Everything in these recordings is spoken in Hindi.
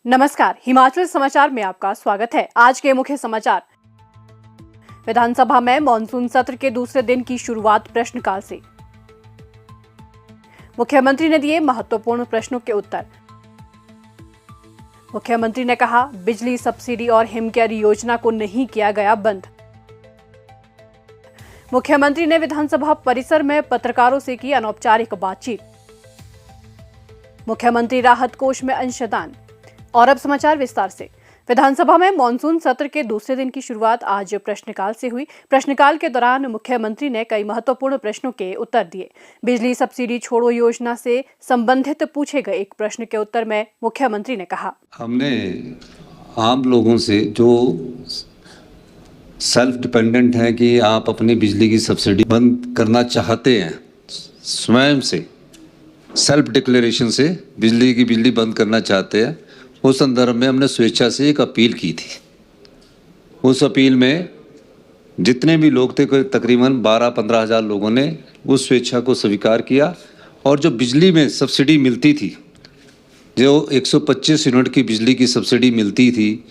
नमस्कार, हिमाचल समाचार में आपका स्वागत है। आज के मुख्य समाचार। विधानसभा में मॉनसून सत्र के दूसरे दिन की शुरुआत प्रश्नकाल से। मुख्यमंत्री ने दिए महत्वपूर्ण प्रश्नों के उत्तर। मुख्यमंत्री ने कहा, बिजली सब्सिडी और हिमकेयर योजना को नहीं किया गया बंद। मुख्यमंत्री ने विधानसभा परिसर में पत्रकारों से की अनौपचारिक बातचीत। मुख्यमंत्री राहत कोष में अंशदान। और अब समाचार विस्तार से। विधानसभा में मॉनसून सत्र के दूसरे दिन की शुरुआत आज प्रश्नकाल से हुई। प्रश्नकाल के दौरान मुख्यमंत्री ने कई महत्वपूर्ण प्रश्नों के उत्तर दिए। बिजली सब्सिडी छोड़ो योजना से संबंधित पूछे गए एक प्रश्न के उत्तर में मुख्यमंत्री ने कहा, हमने आम लोगों से जो सेल्फ डिपेंडेंट हैं कि आप अपनी बिजली की सब्सिडी बंद करना चाहते हैं, स्वयं से सेल्फ डिक्लेरेशन से बिजली बंद करना चाहते हैं, उस संदर्भ में हमने स्वेच्छा से एक अपील की थी। उस अपील में जितने भी लोग थे, तकरीबन 12-15 हज़ार लोगों ने उस स्वेच्छा को स्वीकार किया और जो बिजली में सब्सिडी मिलती थी, जो 125 यूनिट की बिजली की सब्सिडी मिलती थी,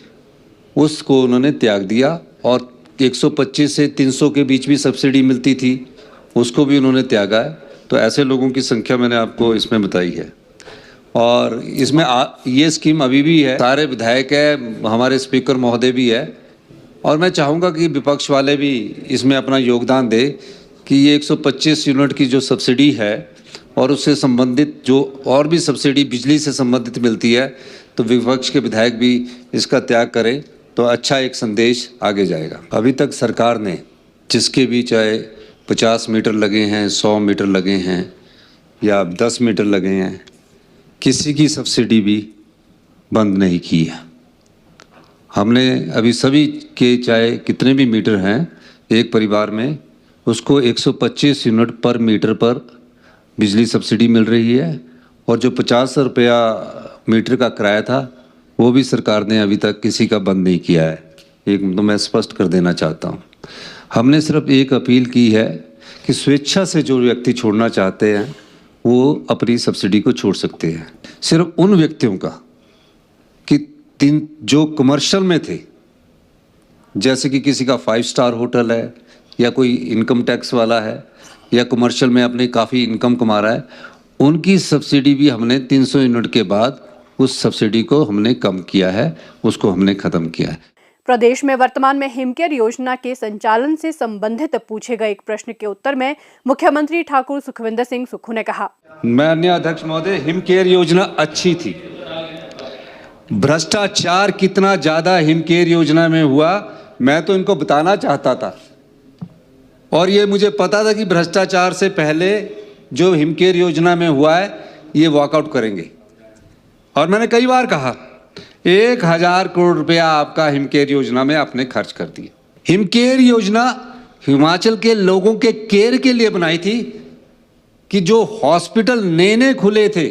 उसको उन्होंने त्याग दिया और 125 से 300 के बीच भी सब्सिडी मिलती थी, उसको भी उन्होंने त्यागा है। तो ऐसे लोगों की संख्या मैंने आपको इसमें बताई है और इसमें ये स्कीम अभी भी है। सारे विधायक है, हमारे स्पीकर महोदय भी है और मैं चाहूँगा कि विपक्ष वाले भी इसमें अपना योगदान दे कि ये 125 यूनिट की जो सब्सिडी है और उससे संबंधित जो और भी सब्सिडी बिजली से संबंधित मिलती है, तो विपक्ष के विधायक भी इसका त्याग करें तो अच्छा एक संदेश आगे जाएगा। अभी तक सरकार ने जिसके भी चाहे 50 मीटर लगे हैं, 100 मीटर लगे हैं या 10 मीटर लगे हैं, किसी की सब्सिडी भी बंद नहीं की है। हमने अभी सभी के चाहे कितने भी मीटर हैं एक परिवार में, उसको 125 यूनिट पर मीटर पर बिजली सब्सिडी मिल रही है और जो 50 रुपया मीटर का किराया था वो भी सरकार ने अभी तक किसी का बंद नहीं किया है। एक तो मैं स्पष्ट कर देना चाहता हूँ। हमने सिर्फ एक अपील की है कि स्वेच्छा से जो व्यक्ति छोड़ना चाहते हैं वो अपनी सब्सिडी को छोड़ सकते हैं। सिर्फ उन व्यक्तियों का कि जो कमर्शियल में थे, जैसे कि किसी का 5 स्टार होटल है या कोई इनकम टैक्स वाला है या कमर्शियल में अपनी काफ़ी इनकम कमा रहा है, उनकी सब्सिडी भी हमने 300 यूनिट के बाद उस सब्सिडी को हमने कम किया है, उसको हमने ख़त्म किया है। प्रदेश में वर्तमान में हिमकेयर योजना के संचालन से संबंधित पूछे गए एक प्रश्न के उत्तर में मुख्यमंत्री ठाकुर सुखविंदर सिंह सुक्खू ने कहा, माननीय अध्यक्ष महोदय, हिमकेयर योजना अच्छी थी। भ्रष्टाचार कितना ज्यादा हिमकेयर योजना में हुआ, मैं तो इनको बताना चाहता था और ये मुझे पता था कि भ्रष्टाचार से पहले जो हिमकेयर योजना में हुआ है ये वॉकआउट करेंगे। और मैंने कई बार कहा 1000 करोड़ रुपया आपका हिमकेयर योजना में आपने खर्च कर दिया। हिमकेयर योजना हिमाचल के लोगों के केयर के लिए बनाई थी कि जो हॉस्पिटल नए खुले थे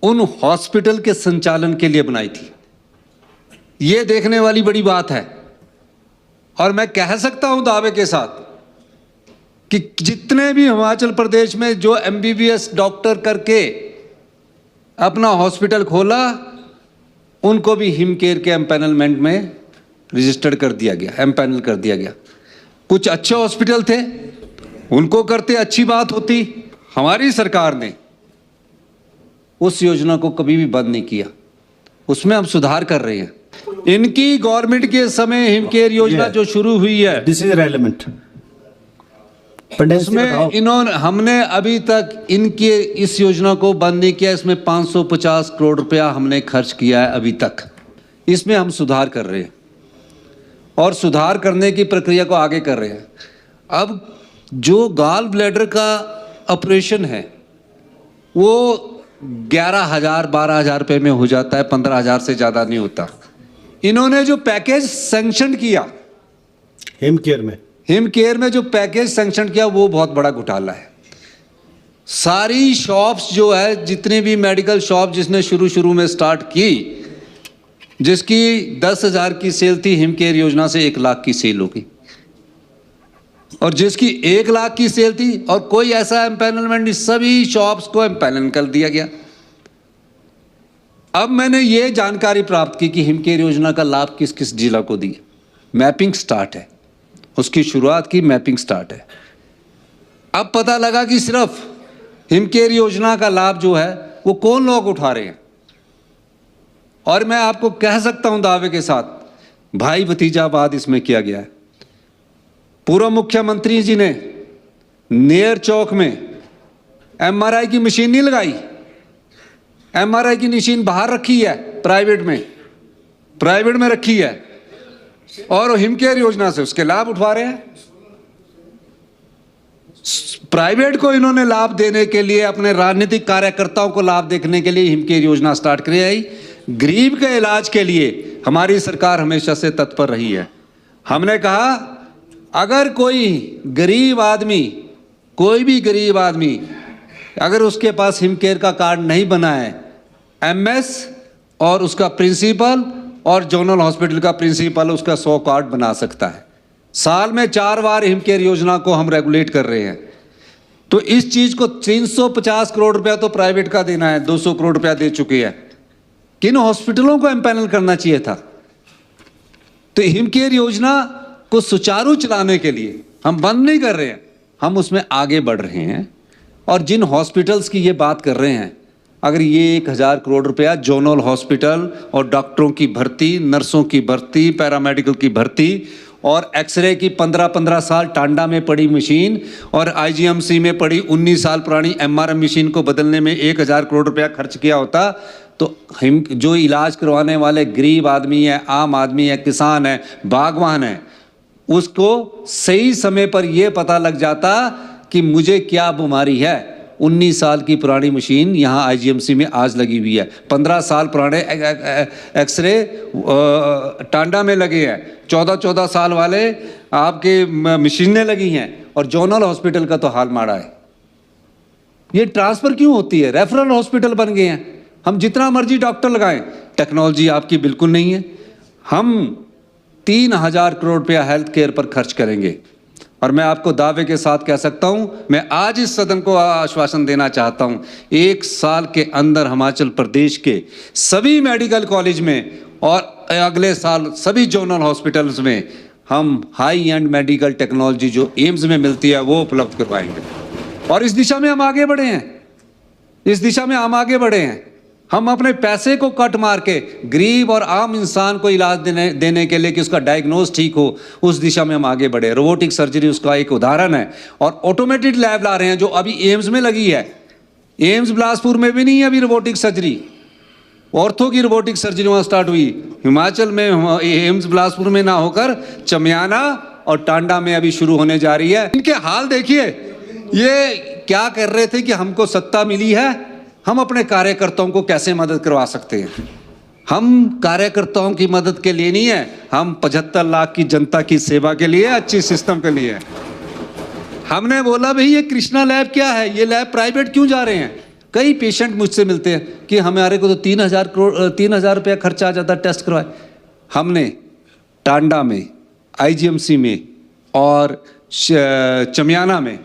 उन हॉस्पिटल के संचालन के लिए बनाई थी। ये देखने वाली बड़ी बात है और मैं कह सकता हूं दावे के साथ कि जितने भी हिमाचल प्रदेश में जो MBBS डॉक्टर करके अपना हॉस्पिटल खोला, उनको भी हिमकेयर के एम्पैनलमेंट में रजिस्टर्ड कर दिया गया, एम्पैनल कर दिया गया। कुछ अच्छे हॉस्पिटल थे, उनको करते अच्छी बात होती। हमारी सरकार ने उस योजना को कभी भी बंद नहीं किया, उसमें हम सुधार कर रहे हैं। इनकी गवर्नमेंट के समय हिमकेयर योजना जो शुरू हुई है, दिस इज रेलेवेंट, उसमें हमने अभी तक इनके इस योजना को बंद नहीं किया। इसमें 550 करोड़ रुपया हमने खर्च किया है अभी तक। इसमें हम सुधार कर रहे हैं और सुधार करने की प्रक्रिया को आगे कर रहे हैं। अब जो गॉल ब्लैडर का ऑपरेशन है वो 11,000-12,000 रुपये में हो जाता है, 15,000 से ज़्यादा नहीं होता। इन्होंने जो पैकेज सैंक्शन किया हिमकेयर में जो पैकेज सैंक्शन किया वो बहुत बड़ा घोटाला है। सारी शॉप्स जो है, जितने भी मेडिकल शॉप जिसने शुरू में स्टार्ट की, जिसकी 10,000 की सेल थी, हिमकेयर योजना से 1 लाख की सेल होगी और जिसकी 1 लाख की सेल थी और कोई ऐसा एम्पैनलमेंट नहीं, सभी शॉप्स को एम्पैनल कर दिया गया। अब मैंने ये जानकारी प्राप्त की कि हिमकेयर योजना का लाभ किस किस जिला को दिया। मैपिंग स्टार्ट है, उसकी शुरुआत की, मैपिंग स्टार्ट है। अब पता लगा कि सिर्फ हिमकेयर योजना का लाभ जो है वो कौन लोग उठा रहे हैं। और मैं आपको कह सकता हूं दावे के साथ, भाई भतीजावाद इसमें किया गया है। पूर्व मुख्यमंत्री जी ने नेयर चौक में एमआरआई की मशीन नहीं लगाई, एमआरआई की मशीन बाहर रखी है, प्राइवेट में रखी है, और हिमकेयर योजना से उसके लाभ उठा रहे हैं। प्राइवेट को इन्होंने लाभ देने के लिए, अपने राजनीतिक कार्यकर्ताओं को लाभ देखने के लिए हिमकेयर योजना स्टार्ट करी आई। गरीब के इलाज के लिए हमारी सरकार हमेशा से तत्पर रही है। हमने कहा अगर कोई गरीब आदमी, कोई भी गरीब आदमी अगर उसके पास हिमकेयर का कार्ड नहीं बना है, एमएस और उसका प्रिंसिपल और जोनल हॉस्पिटल का प्रिंसिपल उसका 100 कार्ड बना सकता है। साल में 4 बार हिमकेयर योजना को हम रेगुलेट कर रहे हैं। तो इस चीज को 350 करोड़ रुपया तो प्राइवेट का देना है, 200 करोड़ रुपया दे चुके हैं। किन हॉस्पिटलों को एम्पैनल करना चाहिए था। तो हिमकेयर योजना को सुचारू चलाने के लिए हम बंद नहीं कर रहे हैं, हम उसमें आगे बढ़ रहे हैं। और जिन हॉस्पिटल्स की ये बात कर रहे हैं, अगर ये 1000 करोड़ रुपया जोनल हॉस्पिटल और डॉक्टरों की भर्ती, नर्सों की भर्ती, पैरामेडिकल की भर्ती और एक्सरे की 15-15 साल टांडा में पड़ी मशीन और आईजीएमसी में पड़ी 19 साल पुरानी एमआरएम मशीन को बदलने में 1000 करोड़ रुपया खर्च किया होता, तो हम जो इलाज करवाने वाले गरीब आदमी है, आम आदमी है, किसान है, बागवान है, उसको सही समय पर यह पता लग जाता कि मुझे क्या बीमारी है। 19 साल की पुरानी मशीन यहाँ आईजीएमसी में आज लगी हुई है, 15 साल पुराने एक्सरे टांडा में लगे हैं, 14-14 साल वाले आपके मशीनें लगी हैं, और जोनल हॉस्पिटल का तो हाल माड़ा है। ये ट्रांसफर क्यों होती है? रेफरल हॉस्पिटल बन गए हैं, हम जितना मर्जी डॉक्टर लगाएं, टेक्नोलॉजी आपकी बिल्कुल नहीं है। हम 3000 करोड़ रुपया हेल्थ केयर पर खर्च करेंगे। और मैं आपको दावे के साथ कह सकता हूं, मैं आज इस सदन को आश्वासन देना चाहता हूं, 1 साल के अंदर हिमाचल प्रदेश के सभी मेडिकल कॉलेज में और अगले साल सभी जोनल हॉस्पिटल्स में हम हाई एंड मेडिकल टेक्नोलॉजी जो एम्स में मिलती है वो उपलब्ध करवाएंगे। और इस दिशा में हम आगे बढ़े हैं, इस दिशा में हम आगे बढ़े हैं। हम अपने पैसे को कट मार के गरीब और आम इंसान को इलाज देने के लिए कि उसका डायग्नोज ठीक हो, उस दिशा में हम आगे बढ़े। रोबोटिक सर्जरी उसका एक उदाहरण है। और ऑटोमेटेड लैब ला रहे हैं जो अभी एम्स में लगी है। एम्स बिलासपुर में भी नहीं है अभी रोबोटिक सर्जरी, ऑर्थो की रोबोटिक सर्जरी वहाँ स्टार्ट हुई। हिमाचल में एम्स बिलासपुर में ना होकर चमियाना और टांडा में अभी शुरू होने जा रही है। इनके हाल देखिए, ये क्या कर रहे थे कि हमको सत्ता मिली है, हम अपने कार्यकर्ताओं को कैसे मदद करवा सकते हैं। हम कार्यकर्ताओं की मदद के लिए नहीं है, हम 75 लाख की जनता की सेवा के लिए, अच्छी सिस्टम के लिए। हमने बोला भाई ये कृष्णा लैब क्या है, ये लैब प्राइवेट क्यों जा रहे हैं। कई पेशेंट मुझसे मिलते हैं कि हमारे को तो 3000 रुपया खर्चा आ जाता टेस्ट करवाए। हमने टांडा में, आईजीएमसी में और चमियाना में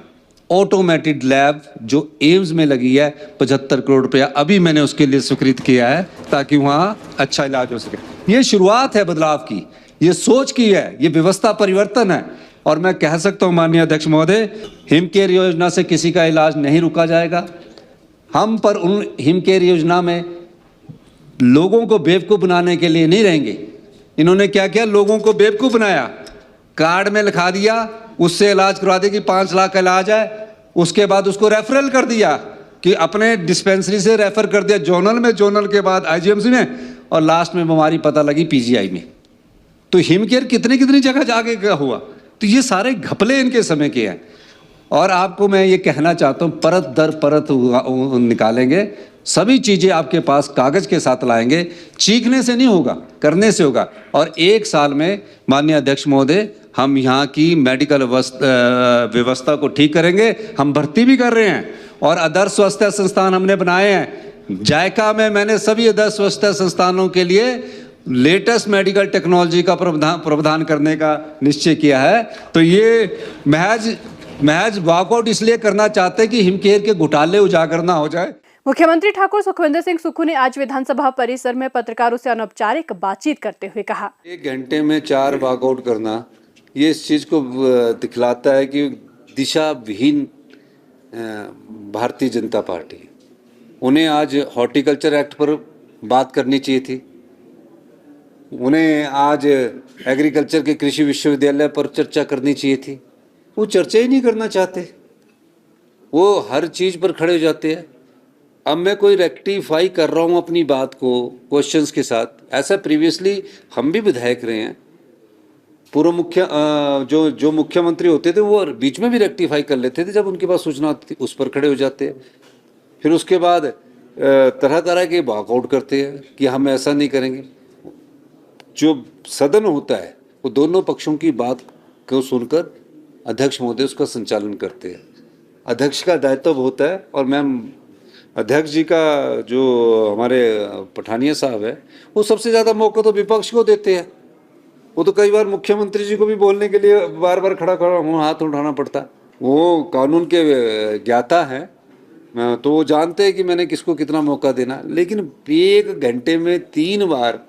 ऑटोमेटेड लैब जो एम्स में लगी है 75 करोड़ रुपया अभी मैंने उसके लिए स्वीकृत किया है ताकि वहाँ अच्छा इलाज हो सके। ये शुरुआत है बदलाव की, ये सोच की है, ये व्यवस्था परिवर्तन है। और मैं कह सकता हूँ माननीय अध्यक्ष महोदय, हिमकेयर योजना से किसी का इलाज नहीं रुका जाएगा। हम पर उन हिमकेयर योजना में लोगों को बेवकूफ़ बनाने के लिए नहीं रहेंगे। इन्होंने क्या किया, लोगों को बेवकूफ़ बनाया, कार्ड में लिखा दिया, उससे इलाज करवा दे कि 5 लाख का इलाज है, उसके बाद उसको रेफरल कर दिया कि अपने डिस्पेंसरी से रेफर कर दिया जोनल में, जोनल के बाद आईजीएमसी में, और लास्ट में बीमारी पता लगी पीजीआई में। तो हिमकेयर कितनी कितनी जगह जाके हुआ। तो ये सारे घपले इनके समय के हैं। और आपको मैं ये कहना चाहता हूँ, परत दर परत निकालेंगे, सभी चीज़ें आपके पास कागज़ के साथ लाएंगे। चीखने से नहीं होगा, करने से होगा। और 1 साल में माननीय अध्यक्ष महोदय हम यहाँ की मेडिकल व्यवस्था को ठीक करेंगे। हम भर्ती भी कर रहे हैं और आदर्श स्वास्थ्य संस्थान हमने बनाए हैं। जायका में मैंने सभी आदर्श स्वास्थ्य संस्थानों के लिए लेटेस्ट मेडिकल टेक्नोलॉजी का प्रावधान करने का निश्चय किया है। तो ये महज वॉकआउट इसलिए करना चाहते हैं कि हिमकेयर के घोटाले उजागर ना हो जाए। मुख्यमंत्री ठाकुर सुखविंदर सिंह सुक्खू ने आज विधानसभा परिसर में पत्रकारों से अनौपचारिक बातचीत करते हुए कहा, 1 घंटे में 4 वॉकआउट करना ये इस चीज़ को दिखलाता है कि दिशा विहीन भारतीय जनता पार्टी है। उन्हें आज हॉर्टिकल्चर एक्ट पर बात करनी चाहिए थी, उन्हें आज एग्रीकल्चर के कृषि विश्वविद्यालय पर चर्चा करनी चाहिए थी। वो चर्चा ही नहीं करना चाहते, वो हर चीज़ पर खड़े हो जाते हैं। अब मैं कोई रेक्टिफाई कर रहा हूँ अपनी बात को क्वेश्चंस के साथ, ऐसा प्रीवियसली हम भी विधायक रहे हैं। पूर्व जो मुख्यमंत्री होते थे वो बीच में भी रेक्टिफाई कर लेते थे जब उनके पास सूचना होती थी, उस पर खड़े हो जाते हैं। फिर उसके बाद तरह तरह के वॉकआउट करते हैं कि हम ऐसा नहीं करेंगे। जो सदन होता है वो दोनों पक्षों की बात को सुनकर अध्यक्ष महोदय उसका संचालन करते हैं। अध्यक्ष का दायित्व होता है, और मैम अध्यक्ष जी का जो हमारे पठानिया साहब है वो सबसे ज़्यादा मौका तो विपक्ष को देते हैं। वो तो कई बार मुख्यमंत्री जी को भी बोलने के लिए बार बार खड़ा हाथ उठाना पड़ता। वो कानून के ज्ञाता हैं, तो वो जानते हैं कि मैंने किसको कितना मौका देना। लेकिन 1 घंटे में 3 बार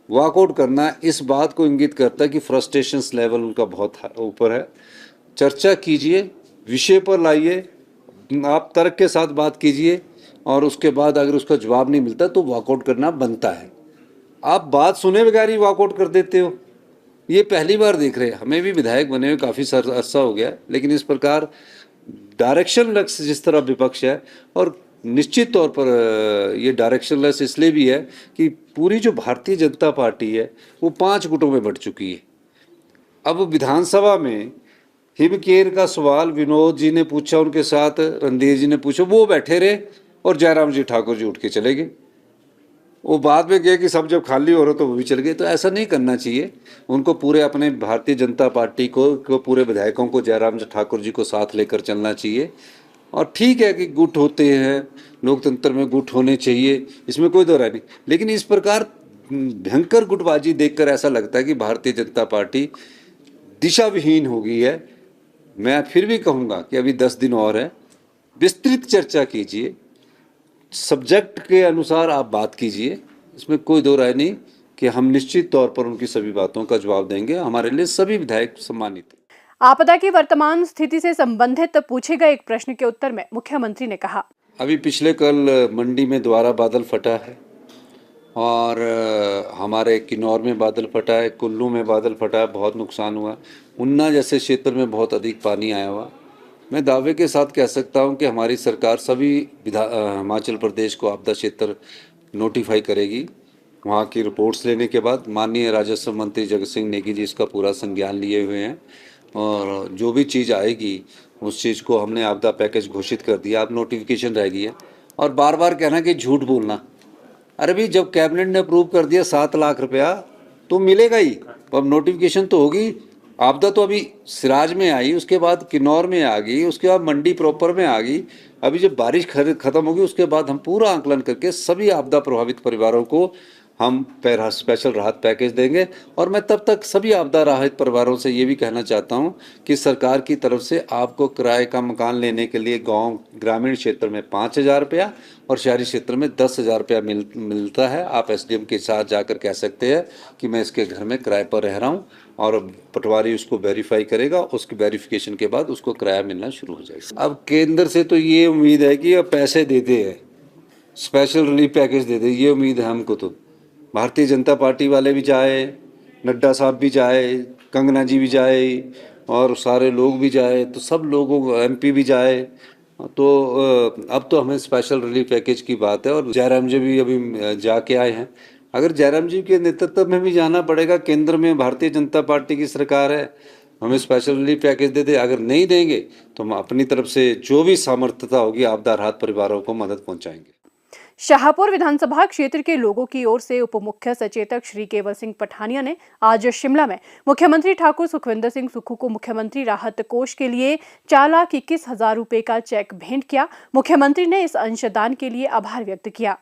वॉकआउट करना इस बात को इंगित करता है कि फ्रस्ट्रेशंस लेवल उनका बहुत ऊपर है। चर्चा कीजिए, विषय पर लाइए, आप तर्क के साथ बात कीजिए, और उसके बाद अगर उसका जवाब नहीं मिलता तो वॉकआउट करना बनता है। आप बात सुने बगैर ही वॉकआउट कर देते हो, ये पहली बार देख रहे हैं। हमें भी विधायक बने हुए काफ़ी अरसा हो गया, लेकिन इस प्रकार डायरेक्शन लेस जिस तरह विपक्ष है, और निश्चित तौर पर ये डायरेक्शन लेस इसलिए भी है कि पूरी जो भारतीय जनता पार्टी है वो 5 गुटों में बंट चुकी है। अब विधानसभा में हिमकेयर का सवाल विनोद जी ने पूछा, उनके साथ रणधीर जी ने पूछा, वो बैठे रहे और जयराम जी ठाकुर जी उठ के चले गए। वो बाद में गए कि सब जब खाली हो रहा तो वो भी चल गए। तो ऐसा नहीं करना चाहिए। उनको पूरे अपने भारतीय जनता पार्टी को पूरे विधायकों को जयराम जी ठाकुर जी को साथ लेकर चलना चाहिए। और ठीक है कि गुट होते हैं, लोकतंत्र में गुट होने चाहिए, इसमें कोई दो राय नहीं। लेकिन इस प्रकार भयंकर गुटबाजी देखकर ऐसा लगता है कि भारतीय जनता पार्टी दिशा विहीन हो गई है। मैं फिर भी कहूँगा कि अभी 10 दिन और है, विस्तृत चर्चा कीजिए, सब्जेक्ट के अनुसार आप बात कीजिए, इसमें कोई दो राय नहीं कि हम निश्चित तौर पर उनकी सभी बातों का जवाब देंगे। हमारे लिए सभी विधायक सम्मानित हैं। आपदा की वर्तमान स्थिति से संबंधित पूछे गए एक प्रश्न के उत्तर में मुख्यमंत्री ने कहा, अभी पिछले कल मंडी में दोबारा बादल फटा है, और हमारे किन्नौर में बादल फटा है, कुल्लू में बादल फटा है, बहुत नुकसान हुआ। उन्ना जैसे क्षेत्र में बहुत अधिक पानी आया हुआ। मैं दावे के साथ कह सकता हूं कि हमारी सरकार सभी हिमाचल प्रदेश को आपदा क्षेत्र नोटिफाई करेगी। वहां की रिपोर्ट्स लेने के बाद माननीय राजस्व मंत्री जगत सिंह नेगी जी इसका पूरा संज्ञान लिए हुए हैं, और जो भी चीज़ आएगी उस चीज़ को हमने आपदा पैकेज घोषित कर दिया। अब नोटिफिकेशन रह गई है। और बार बार कहना कि झूठ बोलना, अरे भाई जब कैबिनेट ने अप्रूव कर दिया 7 लाख रुपया तो मिलेगा ही। अब नोटिफिकेशन तो होगी। आपदा तो अभी सिराज में आई, उसके बाद किन्नौर में आ गई, उसके बाद मंडी प्रॉपर में आ गई। अभी जब बारिश खत्म होगी उसके बाद हम पूरा आंकलन करके सभी आपदा प्रभावित परिवारों को हम स्पेशल राहत पैकेज देंगे। और मैं तब तक सभी आपदा राहत परिवारों से ये भी कहना चाहता हूँ कि सरकार की तरफ से आपको किराए का मकान लेने के लिए ग्रामीण क्षेत्र में 5,000 रुपया और शहरी क्षेत्र में 10,000 रुपया मिलता है। आप SDM के साथ जाकर कह सकते हैं कि मैं इसके घर में किराए पर रह रहा हूँ, और पटवारी उसको वेरीफाई करेगा। उसकी वेरिफिकेशन के बाद उसको किराया मिलना शुरू हो जाएगा। अब केंद्र से तो ये उम्मीद है कि अब पैसे देते हैं, स्पेशल रिलीफ पैकेज देते, ये उम्मीद है हमको। तो भारतीय जनता पार्टी वाले भी जाए, नड्डा साहब भी जाए, कंगना जी भी जाए, और सारे लोग भी जाए, तो सब लोगों को MP भी जाए। तो अब तो हमें स्पेशल रिलीफ पैकेज की बात है। और जयराम जी भी अभी जाके आए हैं। अगर जयराम जी के नेतृत्व में भी जाना पड़ेगा, केंद्र में भारतीय जनता पार्टी की सरकार है, हमें स्पेशल रिलीफ पैकेज दे दे। अगर नहीं देंगे तो हम अपनी तरफ से जो भी सामर्थ्यता होगी आपदा राहत परिवारों को मदद पहुंचाएंगे। शाहपुर विधानसभा क्षेत्र के लोगों की ओर से उप मुख्य सचेतक श्री केवल सिंह पठानिया ने आज शिमला में मुख्यमंत्री ठाकुर सुखविंदर सिंह सुक्खू को मुख्यमंत्री राहत कोष के लिए 4,21,000 रुपए का चेक भेंट किया। मुख्यमंत्री ने इस अंशदान के लिए आभार व्यक्त किया।